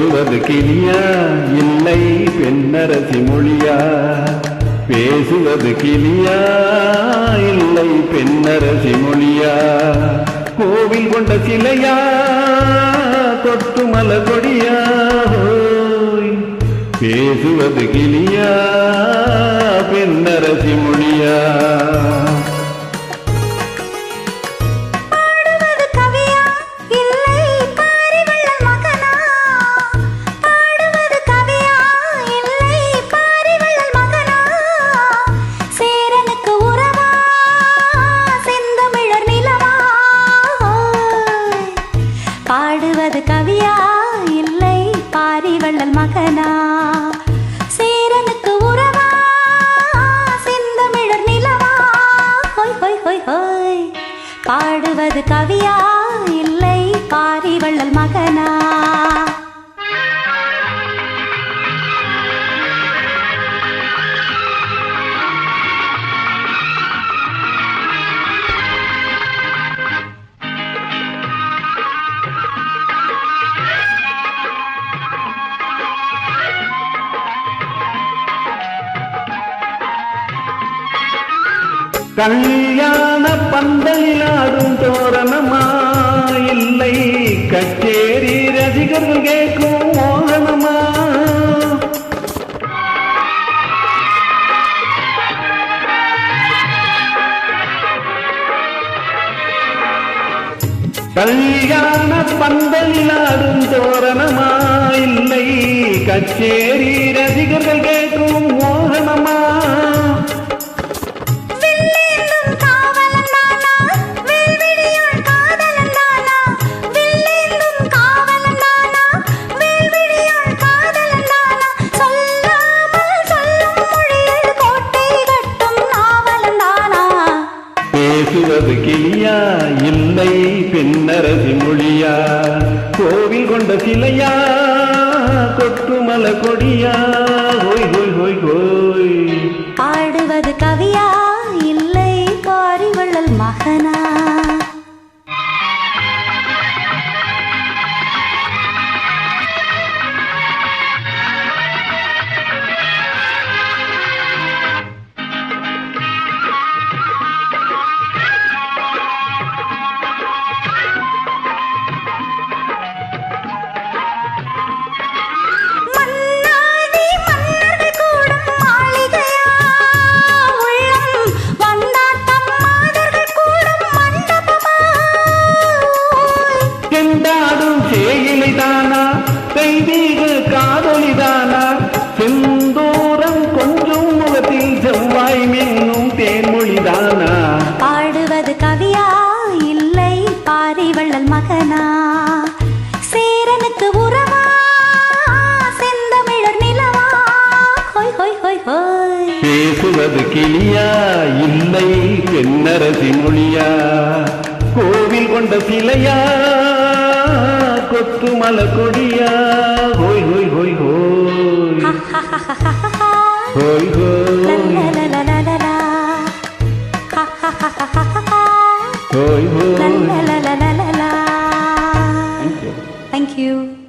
பேசுவது கிளியா இல்லை பெண்ணரசி மொழியா? பேசுவது கிளியா இல்லை பெண்ணரசி மொழியா? கோவில் கொண்ட சிலையா கொட்டு மல கொடியா? பேசுவது கிளியா பெண்ணரசி மொழியா? பாடுவது கவியா இல்லை பாரிவள்ளல் மகனா? சேரனுக்கு உறவா செந்தமிழர் நிலவா? ஹோய் ஹோய் ஹோய் ஹோய். பாடுவது கவியா இல்லை பாரிவள்ளல் மகனா? கல்யாண பந்தலிலாடும் தோரணமா இல்லை கச்சேரி ரசிகர்கள் கேட்கும் மோகனமா? கல்யாண பந்தலிலாடும் தோரணமா இல்லை கச்சேரி ரசிகர்கள் கேட்கும் மோகனமா? பேசுவது கிளியா இல்லை பெண்ணரசி மொழியா? கோவில் கொண்ட சிலையா கொட்டு மல கொடியா? ஹோய் ஹோய் ஹோய் ஹோய். பாடுவது கவியா இல்லை பாரிவள்ளல் மகனா? சேயிலைதானா கைதீக காதலிதானா? செந்தூரம் கொஞ்சம் முகத்தில் செவ்வாய் மின்னும் தேன்மொழிதானா? பாடுவது கவியா இல்லை பாரிவள்ளல் மகனா? சேரனுக்கு உறவா செந்தமிழர் நிலவா? ஹோய் ஹோய் ஹோய் ஹோய். பேசுவது கிளியா இல்லை பெண்ணரசி மொழியா? கோவில் கொண்ட சிலையா கொத்து மல கொடியா? ஹோய் ஹோய் ஹோய் ஹோய் ஹோய் ஹோய் ஹோய் ஹோய். Thank you.